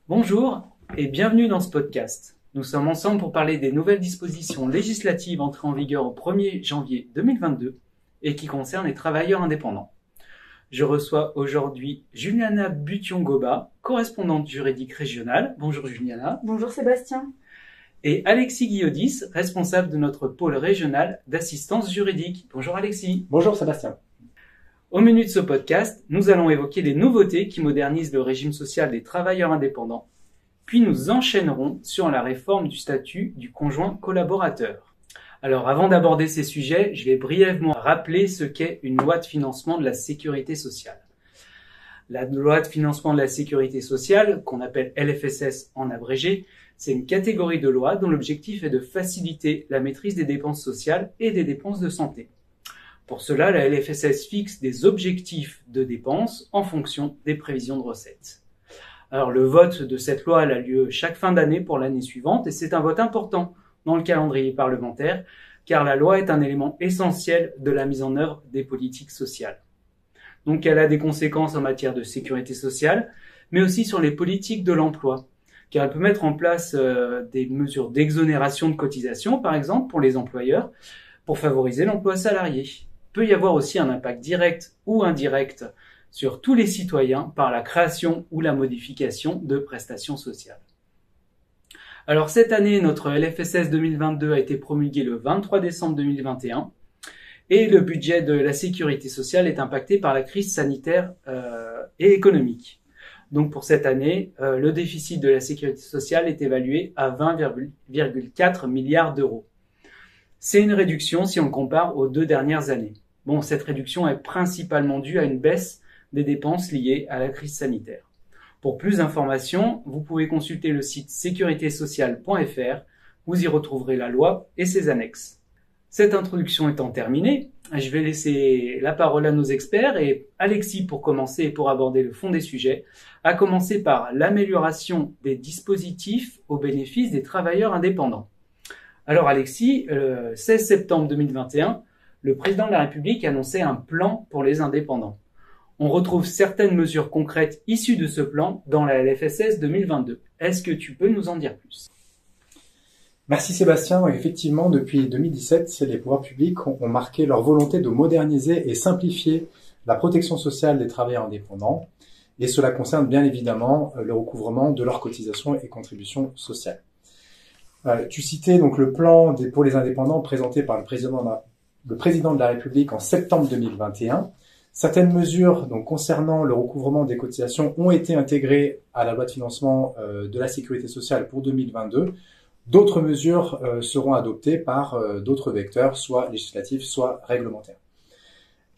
Bonjour et bienvenue dans ce podcast. Nous sommes ensemble pour parler des nouvelles dispositions législatives entrées en vigueur au 1er janvier 2022 et qui concernent les travailleurs indépendants. Je reçois aujourd'hui Juliana Bution-Goba, correspondante juridique régionale. Bonjour Juliana. Bonjour Sébastien. Et Alexis Guillaudis, responsable de notre pôle régional d'assistance juridique. Bonjour Alexis. Bonjour Sébastien. Au menu de ce podcast, nous allons évoquer les nouveautés qui modernisent le régime social des travailleurs indépendants. Puis nous enchaînerons sur la réforme du statut du conjoint collaborateur. Alors avant d'aborder ces sujets, je vais brièvement rappeler ce qu'est une loi de financement de la sécurité sociale. La loi de financement de la sécurité sociale, qu'on appelle LFSS en abrégé, c'est une catégorie de loi dont l'objectif est de faciliter la maîtrise des dépenses sociales et des dépenses de santé. Pour cela, la LFSS fixe des objectifs de dépenses en fonction des prévisions de recettes. Alors, le vote de cette loi a lieu chaque fin d'année pour l'année suivante et c'est un vote important dans le calendrier parlementaire car la loi est un élément essentiel de la mise en œuvre des politiques sociales. Donc, elle a des conséquences en matière de sécurité sociale, mais aussi sur les politiques de l'emploi, car elle peut mettre en place des mesures d'exonération de cotisations, par exemple, pour les employeurs, pour favoriser l'emploi salarié. Il peut y avoir aussi un impact direct ou indirect sur tous les citoyens par la création ou la modification de prestations sociales. Alors cette année, notre LFSS 2022 a été promulgué le 23 décembre 2021 et le budget de la sécurité sociale est impacté par la crise sanitaire et économique. Donc pour cette année, le déficit de la sécurité sociale est évalué à 20,4 milliards d'euros. C'est une réduction si on le compare aux 2 dernières années. Bon, cette réduction est principalement due à une baisse des dépenses liées à la crise sanitaire. Pour plus d'informations, vous pouvez consulter le site sécuritésociale.fr. Vous y retrouverez la loi et ses annexes. Cette introduction étant terminée, je vais laisser la parole à nos experts et Alexis pour commencer et pour aborder le fond des sujets, à commencer par l'amélioration des dispositifs au bénéfice des travailleurs indépendants. Alors Alexis, le 16 septembre 2021, le président de la République annonçait un plan pour les indépendants. On retrouve certaines mesures concrètes issues de ce plan dans la LFSS 2022. Est-ce que tu peux nous en dire plus ? Merci Sébastien. Effectivement, depuis 2017, les pouvoirs publics ont marqué leur volonté de moderniser et simplifier la protection sociale des travailleurs indépendants. Et cela concerne bien évidemment le recouvrement de leurs cotisations et contributions sociales. Tu citais donc le plan pour les indépendants présenté par le président de la République en septembre 2021. Certaines mesures donc concernant le recouvrement des cotisations ont été intégrées à la loi de financement de la sécurité sociale pour 2022. D'autres mesures seront adoptées par d'autres vecteurs, soit législatifs, soit réglementaires.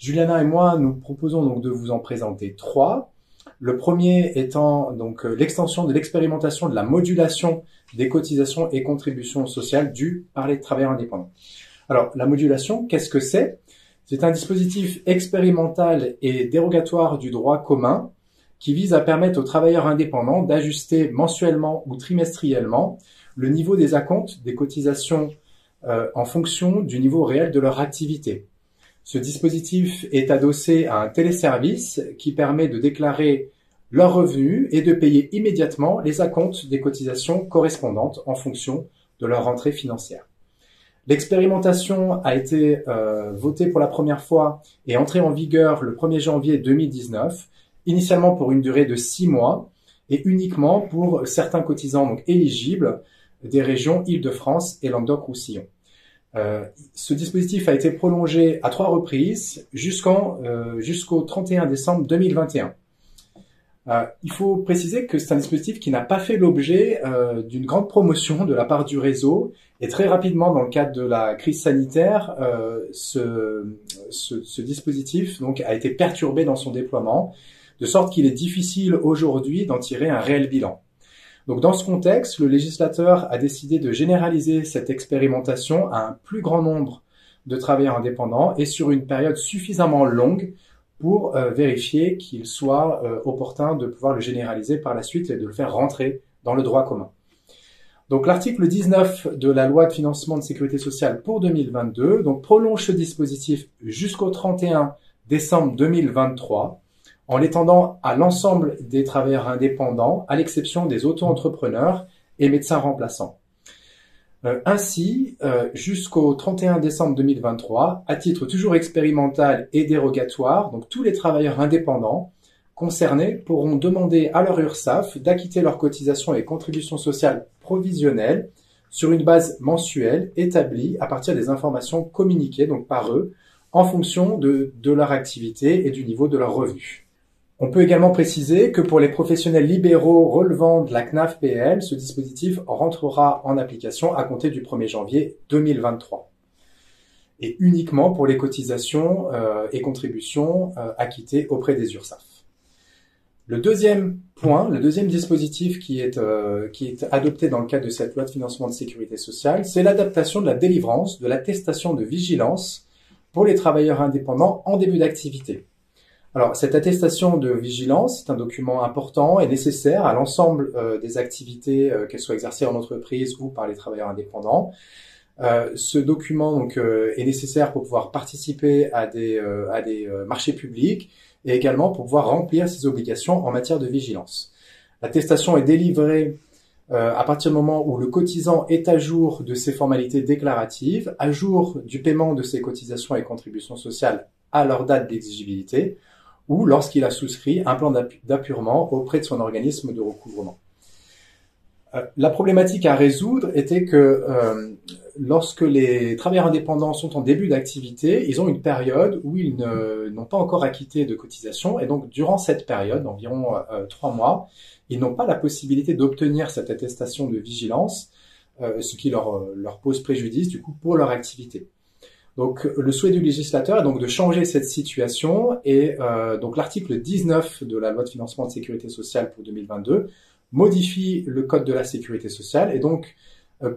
Juliana et moi, nous proposons donc de vous en présenter 3. Le premier étant donc l'extension de l'expérimentation de la modulation des cotisations et contributions sociales dues par les travailleurs indépendants. Alors, la modulation, qu'est-ce que c'est ? C'est un dispositif expérimental et dérogatoire du droit commun qui vise à permettre aux travailleurs indépendants d'ajuster mensuellement ou trimestriellement le niveau des acomptes des cotisations en fonction du niveau réel de leur activité. Ce dispositif est adossé à un téléservice qui permet de déclarer leurs revenus et de payer immédiatement les acomptes des cotisations correspondantes en fonction de leur rentrée financière. L'expérimentation a été votée pour la première fois et entrée en vigueur le 1er janvier 2019, initialement pour une durée de 6 mois et uniquement pour certains cotisants donc éligibles des régions Île-de-France et Languedoc-Roussillon. Ce dispositif a été prolongé à 3 reprises jusqu'au 31 décembre 2021. Il faut préciser que c'est un dispositif qui n'a pas fait l'objet d'une grande promotion de la part du réseau et très rapidement, dans le cadre de la crise sanitaire, ce dispositif donc a été perturbé dans son déploiement, de sorte qu'il est difficile aujourd'hui d'en tirer un réel bilan. Donc dans ce contexte, le législateur a décidé de généraliser cette expérimentation à un plus grand nombre de travailleurs indépendants et sur une période suffisamment longue pour vérifier qu'il soit opportun de pouvoir le généraliser par la suite et de le faire rentrer dans le droit commun. Donc l'article 19 de la loi de financement de sécurité sociale pour 2022 donc prolonge ce dispositif jusqu'au 31 décembre 2023 en l'étendant à l'ensemble des travailleurs indépendants, à l'exception des auto-entrepreneurs et médecins remplaçants. Ainsi, jusqu'au 31 décembre 2023, à titre toujours expérimental et dérogatoire, donc tous les travailleurs indépendants concernés pourront demander à leur URSSAF d'acquitter leurs cotisations et contributions sociales provisionnelles sur une base mensuelle établie à partir des informations communiquées donc par eux en fonction de leur activité et du niveau de leurs revenus. On peut également préciser que pour les professionnels libéraux relevant de la CNAF-PM, ce dispositif rentrera en application à compter du 1er janvier 2023. Et uniquement pour les cotisations et contributions acquittées auprès des URSSAF. Le deuxième point, le deuxième dispositif qui est adopté dans le cadre de cette loi de financement de sécurité sociale, c'est l'adaptation de la délivrance de l'attestation de vigilance pour les travailleurs indépendants en début d'activité. Alors, cette attestation de vigilance est un document important et nécessaire à l'ensemble des activités, qu'elles soient exercées en entreprise ou par les travailleurs indépendants. Ce document donc est nécessaire pour pouvoir participer à des marchés publics et également pour pouvoir remplir ses obligations en matière de vigilance. L'attestation est délivrée à partir du moment où le cotisant est à jour de ses formalités déclaratives, à jour du paiement de ses cotisations et contributions sociales à leur date d'exigibilité, ou lorsqu'il a souscrit un plan d'appurement auprès de son organisme de recouvrement. La problématique à résoudre était que lorsque les travailleurs indépendants sont en début d'activité, ils ont une période où ils n'ont pas encore acquitté de cotisation, et donc durant cette période, d'environ 3 mois, ils n'ont pas la possibilité d'obtenir cette attestation de vigilance, ce qui leur pose préjudice du coup pour leur activité. Donc, le souhait du législateur est donc de changer cette situation et donc l'article 19 de la loi de financement de sécurité sociale pour 2022 modifie le code de la sécurité sociale et donc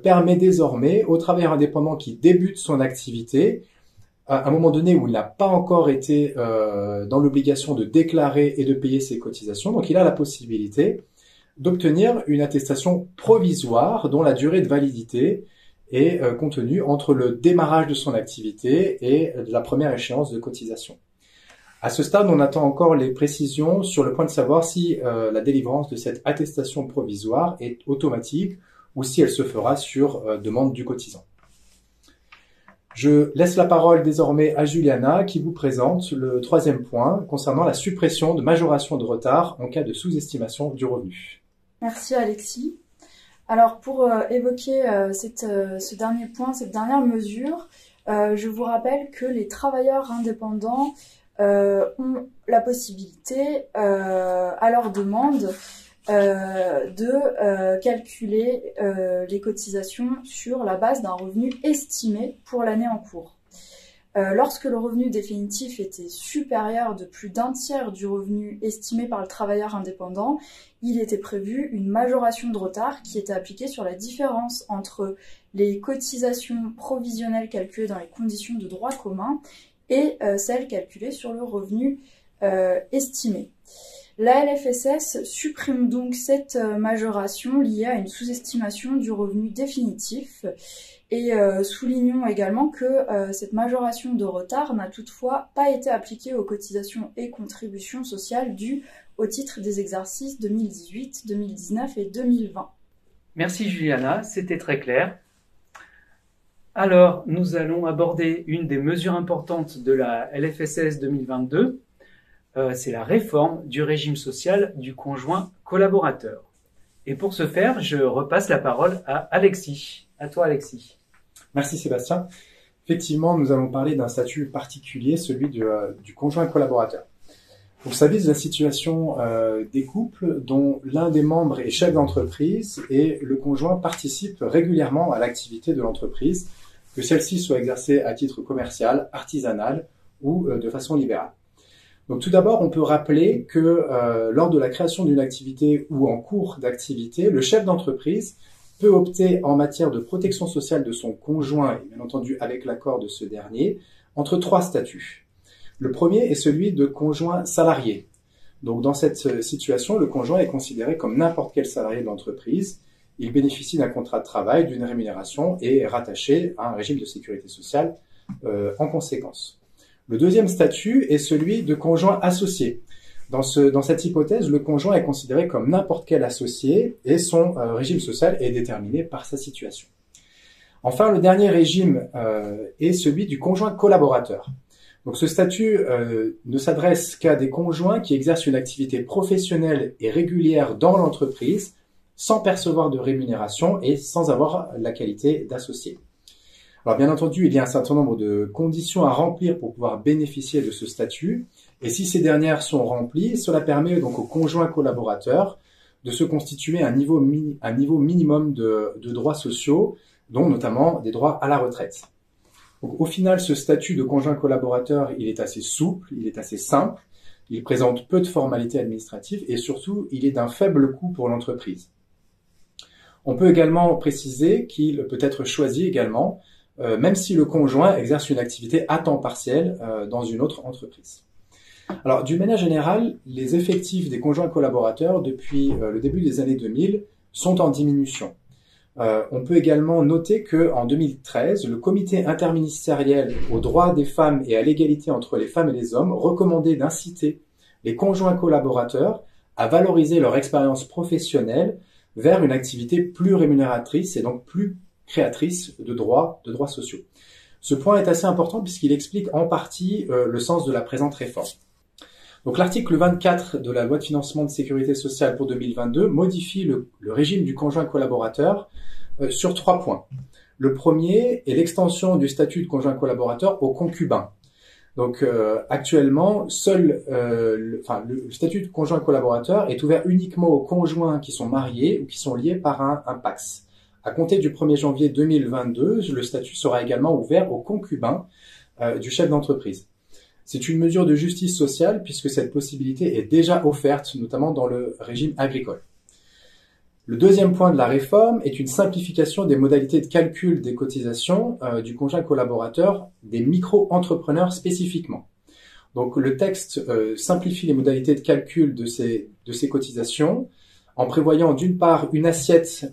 permet désormais aux travailleurs indépendants qui débutent son activité, à un moment donné où il n'a pas encore été dans l'obligation de déclarer et de payer ses cotisations, donc il a la possibilité d'obtenir une attestation provisoire dont la durée de validité est contenue entre le démarrage de son activité et la première échéance de cotisation. À ce stade, on attend encore les précisions sur le point de savoir si la délivrance de cette attestation provisoire est automatique ou si elle se fera sur demande du cotisant. Je laisse la parole désormais à Juliana qui vous présente le troisième point concernant la suppression de majoration de retard en cas de sous-estimation du revenu. Merci Alexis. Alors pour évoquer ce dernier point, cette dernière mesure, je vous rappelle que les travailleurs indépendants ont la possibilité, à leur demande, de calculer les cotisations sur la base d'un revenu estimé pour l'année en cours. Lorsque le revenu définitif était supérieur de plus d'un tiers du revenu estimé par le travailleur indépendant, il était prévu une majoration de retard qui était appliquée sur la différence entre les cotisations provisionnelles calculées dans les conditions de droit commun et celles calculées sur le revenu estimé. La LFSS supprime donc cette majoration liée à une sous-estimation du revenu définitif et soulignons également que cette majoration de retard n'a toutefois pas été appliquée aux cotisations et contributions sociales dues au titre des exercices 2018, 2019 et 2020. Merci Juliana, c'était très clair. Alors, nous allons aborder une des mesures importantes de la LFSS 2022, c'est la réforme du régime social du conjoint collaborateur. Et pour ce faire, je repasse la parole à Alexis. À toi Alexis. Merci Sébastien. Effectivement, nous allons parler d'un statut particulier, celui du conjoint collaborateur. Vous savez, la situation des couples dont l'un des membres est chef d'entreprise et le conjoint participe régulièrement à l'activité de l'entreprise, que celle-ci soit exercée à titre commercial, artisanal ou de façon libérale. Donc tout d'abord, on peut rappeler que lors de la création d'une activité ou en cours d'activité, le chef d'entreprise peut opter en matière de protection sociale de son conjoint, et bien entendu avec l'accord de ce dernier, entre 3 statuts. Le premier est celui de conjoint salarié. Donc dans cette situation, le conjoint est considéré comme n'importe quel salarié de l'entreprise. Il bénéficie d'un contrat de travail, d'une rémunération et est rattaché à un régime de sécurité sociale en conséquence. Le deuxième statut est celui de conjoint associé. Dans cette hypothèse, le conjoint est considéré comme n'importe quel associé et son régime social est déterminé par sa situation. Enfin, le dernier régime est celui du conjoint collaborateur. Donc ce statut ne s'adresse qu'à des conjoints qui exercent une activité professionnelle et régulière dans l'entreprise sans percevoir de rémunération et sans avoir la qualité d'associé. Alors bien entendu, il y a un certain nombre de conditions à remplir pour pouvoir bénéficier de ce statut. Et si ces dernières sont remplies, cela permet donc aux conjoints collaborateurs de se constituer un niveau minimum de droits sociaux, dont notamment des droits à la retraite. Donc, au final, ce statut de conjoint collaborateur, il est assez souple, il est assez simple, il présente peu de formalités administratives et surtout, il est d'un faible coût pour l'entreprise. On peut également préciser qu'il peut être choisi également, même si le conjoint exerce une activité à temps partiel dans une autre entreprise. Alors, d'une manière générale, les effectifs des conjoints collaborateurs depuis le début des années 2000 sont en diminution. On peut également noter qu'en 2013, le comité interministériel aux droits des femmes et à l'égalité entre les femmes et les hommes recommandait d'inciter les conjoints collaborateurs à valoriser leur expérience professionnelle vers une activité plus rémunératrice et donc plus créatrice de droits sociaux. Ce point est assez important puisqu'il explique en partie le sens de la présente réforme. Donc l'article 24 de la loi de financement de sécurité sociale pour 2022 modifie le régime du conjoint collaborateur sur 3 points. Le premier est l'extension du statut de conjoint collaborateur aux concubins. Donc actuellement, seul le statut de conjoint collaborateur est ouvert uniquement aux conjoints qui sont mariés ou qui sont liés par un PACS. À compter du 1er janvier 2022, le statut sera également ouvert aux concubins du chef d'entreprise. C'est une mesure de justice sociale puisque cette possibilité est déjà offerte, notamment dans le régime agricole. Le deuxième point de la réforme est une simplification des modalités de calcul des cotisations du conjoint collaborateur des micro-entrepreneurs spécifiquement. Donc le texte simplifie les modalités de calcul de ces cotisations en prévoyant d'une part une assiette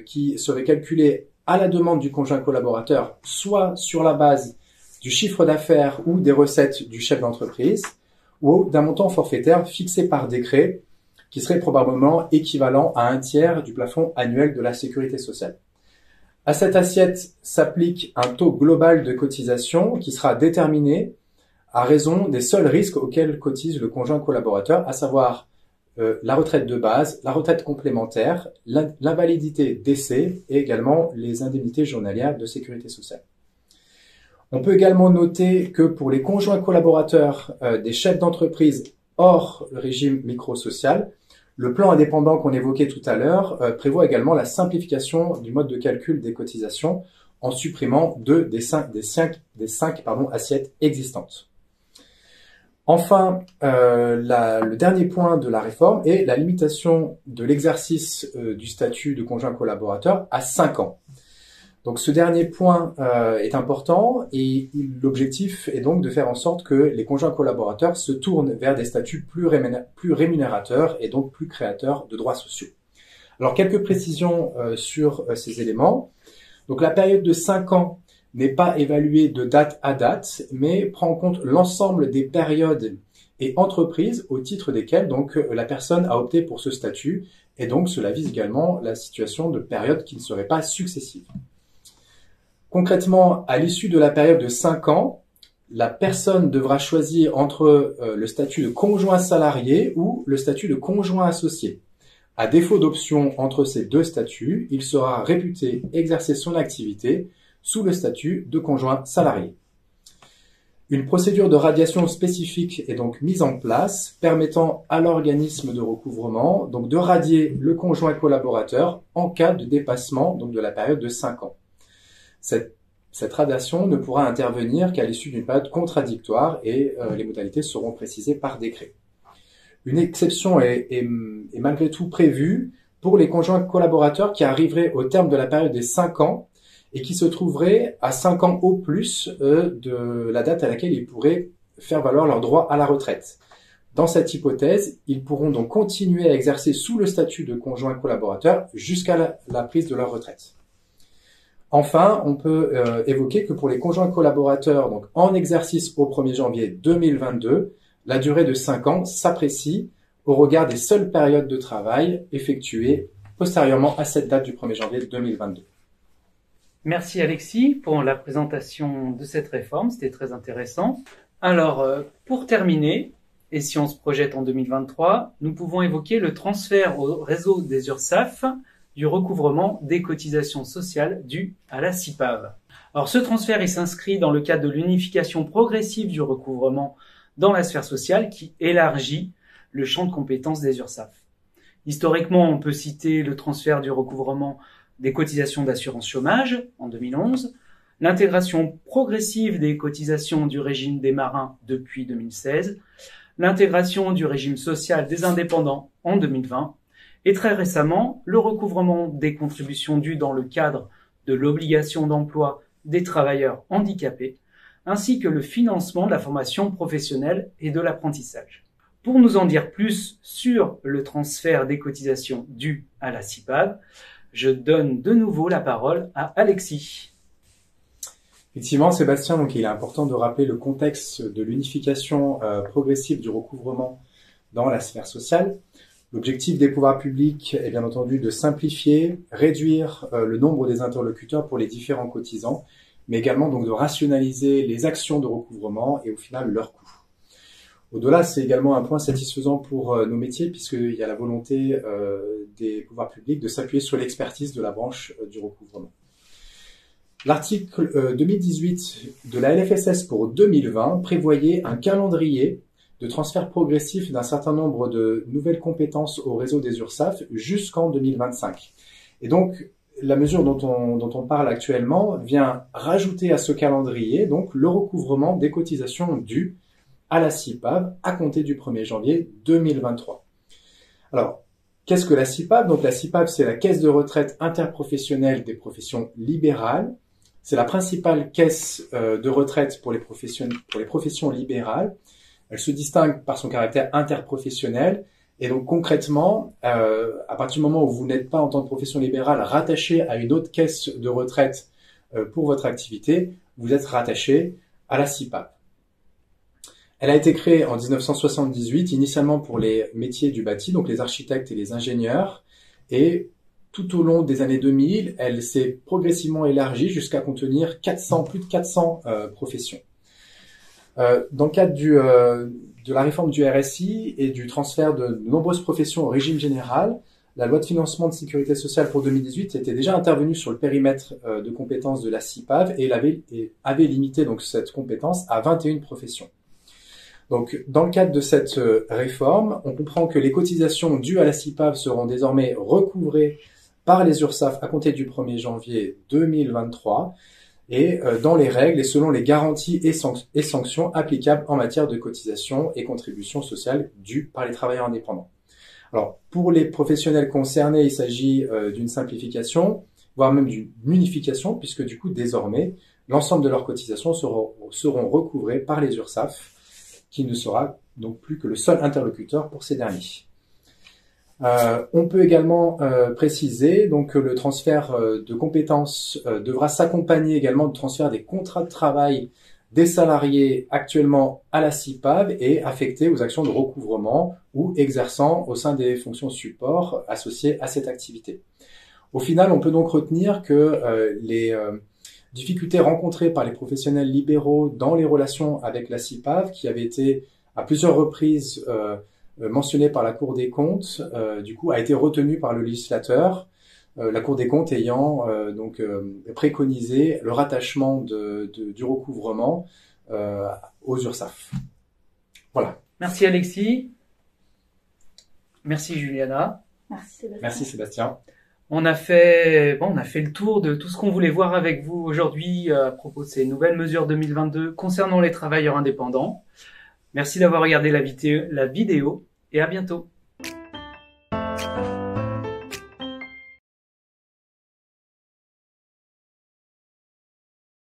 qui serait calculée à la demande du conjoint collaborateur, soit sur la base du chiffre d'affaires ou des recettes du chef d'entreprise, ou d'un montant forfaitaire fixé par décret qui serait probablement équivalent à 1/3 du plafond annuel de la sécurité sociale. À cette assiette s'applique un taux global de cotisation qui sera déterminé à raison des seuls risques auxquels cotise le conjoint collaborateur, à savoir la retraite de base, la retraite complémentaire, l'invalidité décès et également les indemnités journalières de sécurité sociale. On peut également noter que pour les conjoints collaborateurs des chefs d'entreprise hors le régime micro-social, le plan indépendant qu'on évoquait tout à l'heure prévoit également la simplification du mode de calcul des cotisations en supprimant 2 des 5 assiettes existantes. Enfin, le dernier point de la réforme est la limitation de l'exercice du statut de conjoint collaborateur à 5 ans. Donc ce dernier point est important et l'objectif est donc de faire en sorte que les conjoints collaborateurs se tournent vers des statuts plus rémunérateurs et donc plus créateurs de droits sociaux. Alors quelques précisions sur ces éléments. Donc la période de 5 ans n'est pas évaluée de date à date, mais prend en compte l'ensemble des périodes et entreprises au titre desquelles donc la personne a opté pour ce statut et donc cela vise également la situation de périodes qui ne seraient pas successives. Concrètement, à l'issue de la période de 5 ans, la personne devra choisir entre le statut de conjoint salarié ou le statut de conjoint associé. À défaut d'option entre ces deux statuts, il sera réputé exercer son activité sous le statut de conjoint salarié. Une procédure de radiation spécifique est donc mise en place, permettant à l'organisme de recouvrement donc de radier le conjoint collaborateur en cas de dépassement donc de la période de 5 ans. Cette radiation ne pourra intervenir qu'à l'issue d'une période contradictoire et les modalités seront précisées par décret. Une exception est malgré tout prévue pour les conjoints collaborateurs qui arriveraient au terme de la période des 5 ans et qui se trouveraient à 5 ans au plus de la date à laquelle ils pourraient faire valoir leur droit à la retraite. Dans cette hypothèse, ils pourront donc continuer à exercer sous le statut de conjoint collaborateur jusqu'à la prise de leur retraite. Enfin, on peut évoquer que pour les conjoints collaborateurs donc en exercice au 1er janvier 2022, La durée de 5 ans s'apprécie au regard des seules périodes de travail effectuées postérieurement à cette date du 1er janvier 2022. Merci Alexis pour la présentation de cette réforme, c'était très intéressant. Alors, pour terminer, et si on se projette en 2023, nous pouvons évoquer le transfert au réseau des URSSAF du recouvrement des cotisations sociales dues à la CIPAV. Alors, ce transfert, il s'inscrit dans le cadre de l'unification progressive du recouvrement dans la sphère sociale qui élargit le champ de compétences des URSSAF. Historiquement, on peut citer le transfert du recouvrement des cotisations d'assurance chômage en 2011, l'intégration progressive des cotisations du régime des marins depuis 2016, l'intégration du régime social des indépendants en 2020 et très récemment le recouvrement des contributions dues dans le cadre de l'obligation d'emploi des travailleurs handicapés ainsi que le financement de la formation professionnelle et de l'apprentissage. Pour nous en dire plus sur le transfert des cotisations dues à la CIPAV, je donne de nouveau la parole à Alexis. Effectivement, Sébastien, donc il est important de rappeler le contexte de l'unification progressive du recouvrement dans la sphère sociale. L'objectif des pouvoirs publics est bien entendu de simplifier, réduire le nombre des interlocuteurs pour les différents cotisants, mais également donc de rationaliser les actions de recouvrement et au final leurs coûts. Au-delà, c'est également un point satisfaisant pour nos métiers puisqu'il y a la volonté des pouvoirs publics de s'appuyer sur l'expertise de la branche du recouvrement. L'article 2018 de la LFSS pour 2020 prévoyait un calendrier de transfert progressif d'un certain nombre de nouvelles compétences au réseau des URSSAF jusqu'en 2025. Et donc, la mesure dont on parle actuellement vient rajouter à ce calendrier donc le recouvrement des cotisations dues à la CIPAV à compter du 1er janvier 2023. Alors, qu'est-ce que la CIPAV? Donc la CIPAV, c'est la Caisse de retraite interprofessionnelle des professions libérales. C'est la principale caisse de retraite pour les professions libérales. Elle se distingue par son caractère interprofessionnel. Et donc concrètement, à partir du moment où vous n'êtes pas en tant que profession libérale rattaché à une autre caisse de retraite pour votre activité, vous êtes rattaché à la CIPAV. Elle a été créée en 1978, initialement pour les métiers du bâti, donc les architectes et les ingénieurs. Et tout au long des années 2000, elle s'est progressivement élargie jusqu'à contenir plus de 400 professions. Dans le cadre de la réforme du RSI et du transfert de nombreuses professions au régime général, la loi de financement de sécurité sociale pour 2018 était déjà intervenue sur le périmètre de compétences de la CIPAV et avait limité donc cette compétence à 21 professions. Donc, dans le cadre de cette réforme, on comprend que les cotisations dues à la CIPAV seront désormais recouvrées par les URSSAF à compter du 1er janvier 2023 et dans les règles et selon les garanties et sanctions applicables en matière de cotisations et contributions sociales dues par les travailleurs indépendants. Alors, pour les professionnels concernés, il s'agit d'une simplification, voire même d'une unification, puisque du coup, désormais, l'ensemble de leurs cotisations seront recouvrées par les URSSAF, qui ne sera donc plus que le seul interlocuteur pour ces derniers. On peut également préciser donc que le transfert de compétences devra s'accompagner également du transfert des contrats de travail des salariés actuellement à la CIPAV et affectés aux actions de recouvrement ou exerçant au sein des fonctions support associées à cette activité. Au final, on peut donc retenir que les difficultés rencontrées par les professionnels libéraux dans les relations avec la CIPAV, qui avaient été à plusieurs reprises mentionnées par la Cour des comptes, du coup a été retenue par le législateur, la Cour des comptes ayant préconisé le rattachement du recouvrement aux URSSAF. Voilà. Merci Alexis. Merci Juliana. Merci Sébastien. Merci Sébastien. On a fait le tour de tout ce qu'on voulait voir avec vous aujourd'hui à propos de ces nouvelles mesures 2022 concernant les travailleurs indépendants. Merci d'avoir regardé la vidéo et à bientôt.